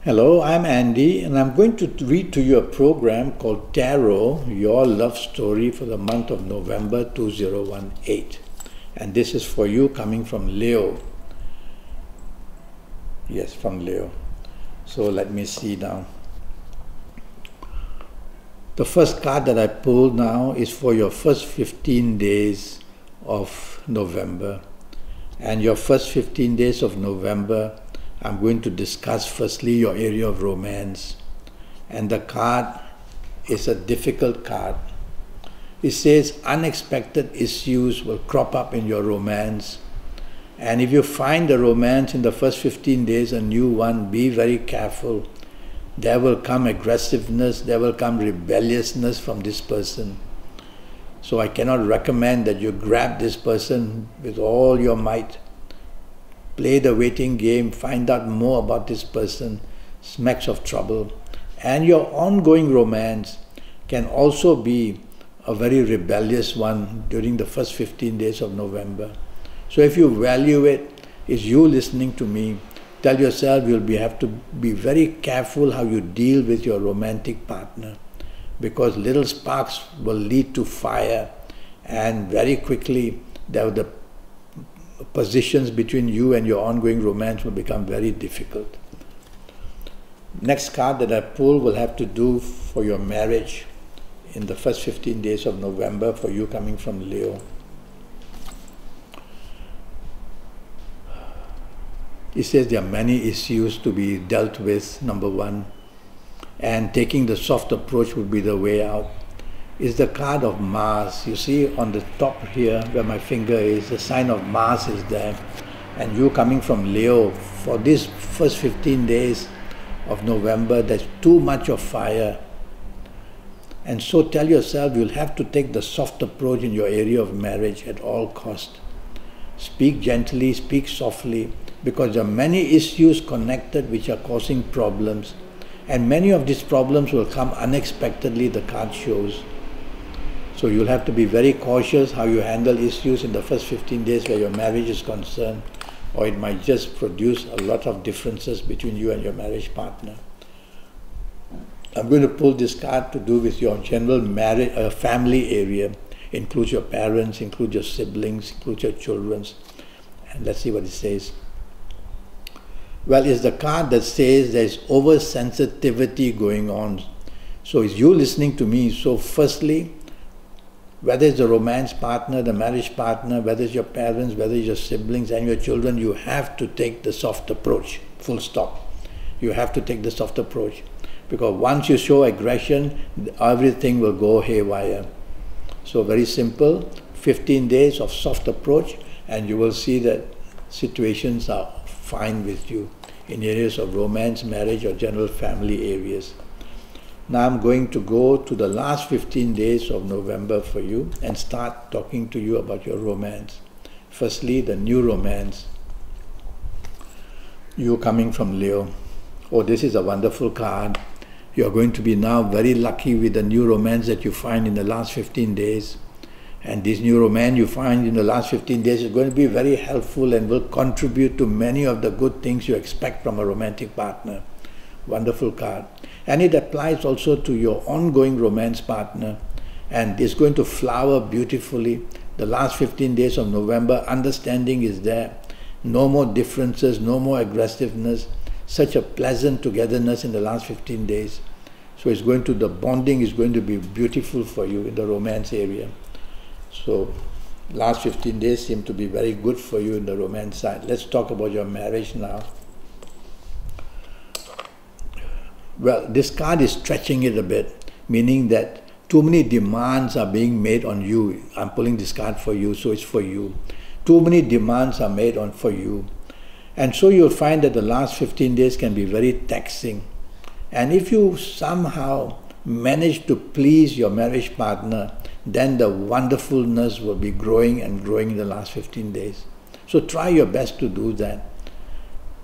Hello, I'm Andy, and I'm going to read to you a program called Tarot, Your Love Story for the month of November 2018. And this is for you coming from Leo. Yes, from Leo. So let me see now. The first card that I pulled now is for your first 15 days of November. And your first 15 days of November, I'm going to discuss firstly your area of romance. And the card is a difficult card. It says unexpected issues will crop up in your romance. And if you find the romance in the first 15 days, a new one, be very careful. There will come aggressiveness, there will come rebelliousness from this person. So I cannot recommend that you grab this person with all your might. Play the waiting game, find out more about this person, smacks of trouble. And your ongoing romance can also be a very rebellious one during the first 15 days of November. So if you value it, it's you listening to me, tell yourself you'll have to be very careful how you deal with your romantic partner, because little sparks will lead to fire, and very quickly the positions between you and your ongoing romance will become very difficult. Next card that I pull will have to do for your marriage in the first 15 days of November for you coming from Leo. It says there are many issues to be dealt with, number one, and taking the soft approach would be the way out. Is the card of Mars. You see on the top here where my finger is, the sign of Mars is there. And you coming from Leo, for this first 15 days of November, there's too much of fire. And so tell yourself you'll have to take the soft approach in your area of marriage at all cost. Speak gently, speak softly, because there are many issues connected which are causing problems. And many of these problems will come unexpectedly, the card shows. So you'll have to be very cautious how you handle issues in the first 15 days where your marriage is concerned, or it might just produce a lot of differences between you and your marriage partner. I'm going to pull this card to do with your general marriage, family area. Includes your parents, includes your siblings, includes your children. And let's see what it says. Well, it's the card that says there's oversensitivity going on. So it's you listening to me. So firstly, whether it's the romance partner, the marriage partner, whether it's your parents, whether it's your siblings and your children, you have to take the soft approach, full stop. You have to take the soft approach. Because once you show aggression, everything will go haywire. So very simple, 15 days of soft approach, and you will see that situations are fine with you in areas of romance, marriage, or general family areas. Now I'm going to go to the last 15 days of November for you and start talking to you about your romance. Firstly, the new romance. You coming from Leo. Oh, this is a wonderful card. You're going to be now very lucky with the new romance that you find in the last 15 days. And this new romance you find in the last 15 days is going to be very helpful and will contribute to many of the good things you expect from a romantic partner. Wonderful card. And it applies also to your ongoing romance partner. And it's going to flower beautifully. The last 15 days of November, understanding is there. No more differences, no more aggressiveness. Such a pleasant togetherness in the last 15 days. So it's going to, the bonding is going to be beautiful for you in the romance area. So last 15 days seem to be very good for you in the romance side. Let's talk about your marriage now. Well, this card is stretching it a bit, meaning that too many demands are being made on you. I'm pulling this card for you, so it's for you. Too many demands are made for you. And so you'll find that the last 15 days can be very taxing. And if you somehow manage to please your marriage partner, then the wonderfulness will be growing and growing in the last 15 days. So try your best to do that.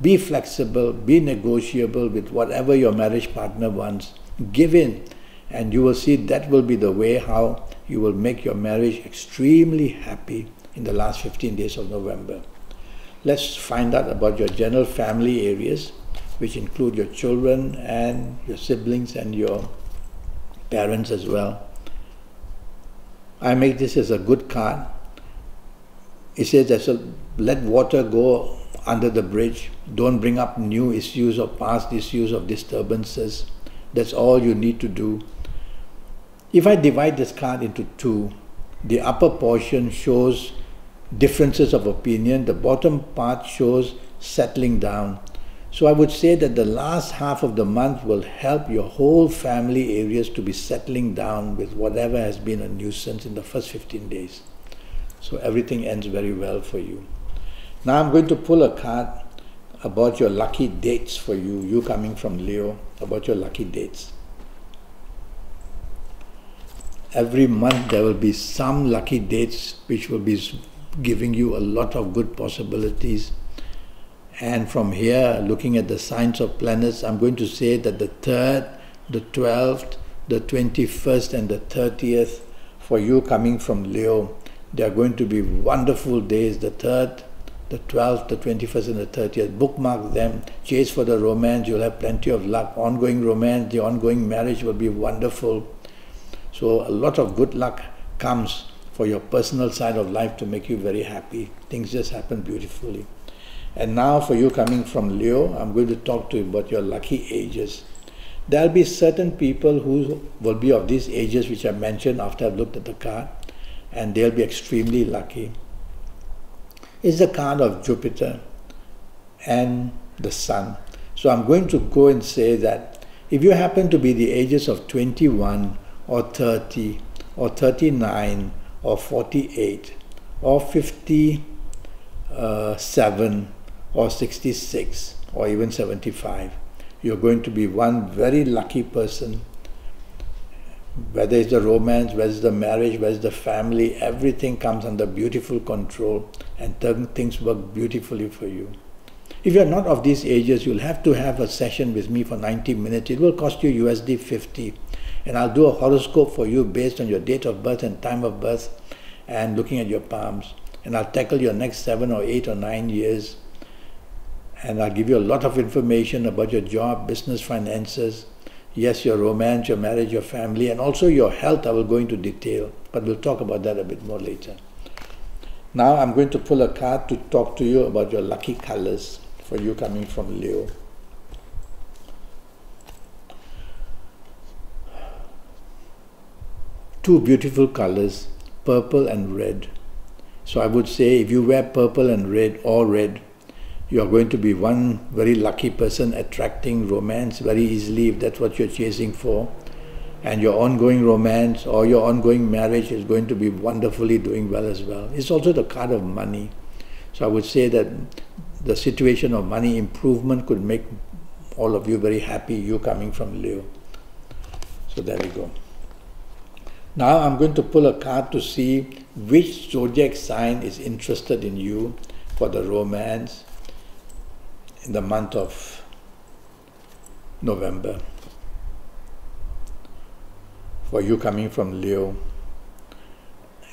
Be flexible, be negotiable with whatever your marriage partner wants. Give in, and you will see that will be the way how you will make your marriage extremely happy in the last 15 days of November. Let's find out about your general family areas. which include your children and your siblings and your parents as well. I make this as a good card. It says, let water go under the bridge. Don't bring up new issues or past issues of disturbances. That's all you need to do. If I divide this card into two, the upper portion shows differences of opinion. The bottom part shows settling down. So I would say that the last half of the month will help your whole family areas to be settling down with whatever has been a nuisance in the first 15 days. So everything ends very well for you. Now I'm going to pull a card about your lucky dates for you, you coming from Leo, about your lucky dates. Every month there will be some lucky dates which will be giving you a lot of good possibilities. And from here, looking at the signs of planets, I'm going to say that the 3rd, the 12th, the 21st and the 30th, for you coming from Leo, they are going to be wonderful days. The 3rd, the 12th, the 21st and the 30th. Bookmark them. Chase for the romance. You'll have plenty of luck. Ongoing romance, the ongoing marriage will be wonderful. So a lot of good luck comes for your personal side of life to make you very happy. Things just happen beautifully. And now for you coming from Leo, I'm going to talk to you about your lucky ages. There will be certain people who will be of these ages which I mentioned after I've looked at the card, and they'll be extremely lucky. It's the card of Jupiter and the Sun. So I'm going to go and say that if you happen to be the ages of 21 or 30 or 39 or 48 or 57 or 66 or even 75, you're going to be one very lucky person. Whether it's the romance, whether it's the marriage, whether it's the family, everything comes under beautiful control and things work beautifully for you. If you're not of these ages, you'll have to have a session with me for 90 minutes. It will cost you USD 50, and I'll do a horoscope for you based on your date of birth and time of birth and looking at your palms. And I'll tackle your next 7 or 8 or 9 years. And I'll give you a lot of information about your job, business, finances, yes, your romance, your marriage, your family, and also your health I will go into detail. But we'll talk about that a bit more later. Now I'm going to pull a card to talk to you about your lucky colors for you coming from Leo. Two beautiful colors, purple and red. So I would say if you wear purple and red or red, you are going to be one very lucky person, attracting romance very easily if that's what you're chasing for. And your ongoing romance or your ongoing marriage is going to be wonderfully doing well as well. It's also the card of money. So I would say that the situation of money improvement could make all of you very happy, you coming from Leo. So there we go. Now I'm going to pull a card to see which zodiac sign is interested in you for the romance in the month of November. For you coming from Leo.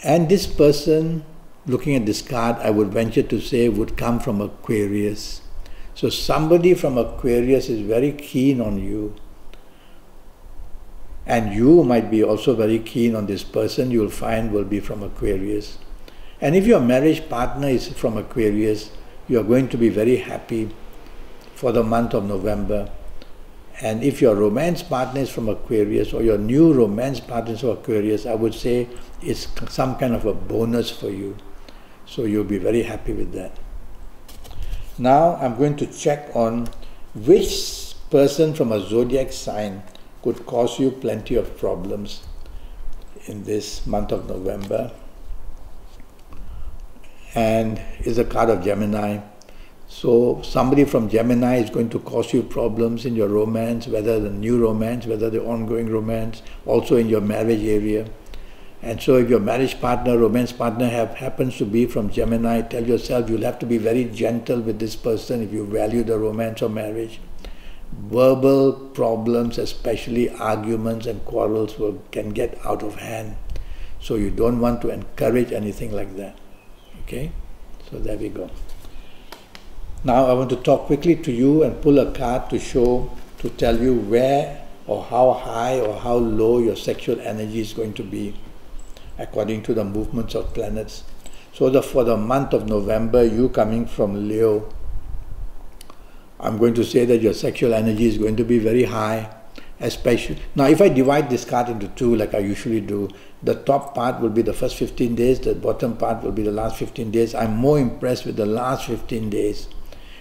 And this person, looking at this card, I would venture to say would come from Aquarius. So somebody from Aquarius is very keen on you. And you might be also very keen on this person you'll find will be from Aquarius. And if your marriage partner is from Aquarius, you are going to be very happy for the month of November. And if your romance partner is from Aquarius or your new romance partner is from Aquarius, I would say it's some kind of a bonus for you. So you'll be very happy with that. Now I'm going to check on which person from a zodiac sign could cause you plenty of problems in this month of November. And it's a card of Gemini. So somebody from Gemini is going to cause you problems in your romance, whether the new romance, whether the ongoing romance, also in your marriage area. And so if your marriage partner, romance partner happens to be from Gemini, tell yourself you'll have to be very gentle with this person if you value the romance or marriage. Verbal problems, especially arguments and quarrels, can get out of hand. So you don't want to encourage anything like that. Okay? So there we go. Now I want to talk quickly to you and pull a card to show, to tell you where or how high or how low your sexual energy is going to be according to the movements of planets. So for the month of November, you coming from Leo, I'm going to say that your sexual energy is going to be very high, especially. Now if I divide this card into two like I usually do, the top part will be the first 15 days, the bottom part will be the last 15 days. I'm more impressed with the last 15 days.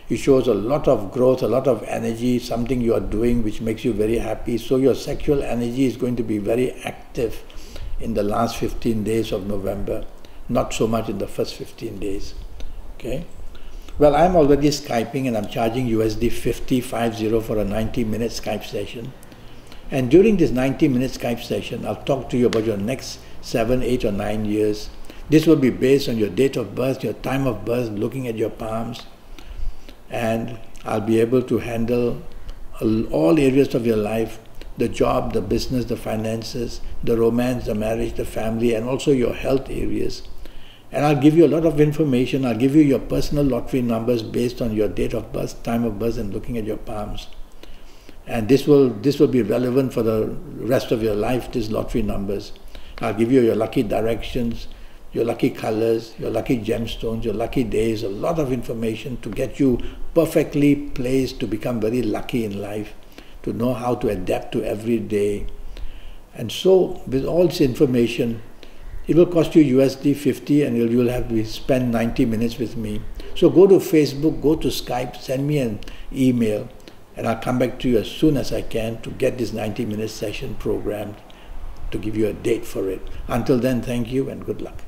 It shows a lot of growth, a lot of energy, something you are doing which makes you very happy. So your sexual energy is going to be very active in the last 15 days of November, not so much in the first 15 days. Okay. Well, I'm already Skyping and I'm charging USD 50 for a 90-minute Skype session. And during this 90-minute Skype session, I'll talk to you about your next 7, 8 or 9 years. This will be based on your date of birth, your time of birth, looking at your palms. And I'll be able to handle all areas of your life, the job, the business, the finances, the romance, the marriage, the family, and also your health areas. And I'll give you a lot of information. I'll give you your personal lottery numbers based on your date of birth, time of birth, and looking at your palms. And this will be relevant for the rest of your life, these lottery numbers. I'll give you your lucky directions, your lucky colors, your lucky gemstones, your lucky days, a lot of information to get you perfectly placed to become very lucky in life, to know how to adapt to every day. And so with all this information, it will cost you USD 50 and you'll have to spend 90 minutes with me. So go to Facebook, go to Skype, send me an email, and I'll come back to you as soon as I can to get this 90-minute session programmed, to give you a date for it. Until then, thank you and good luck.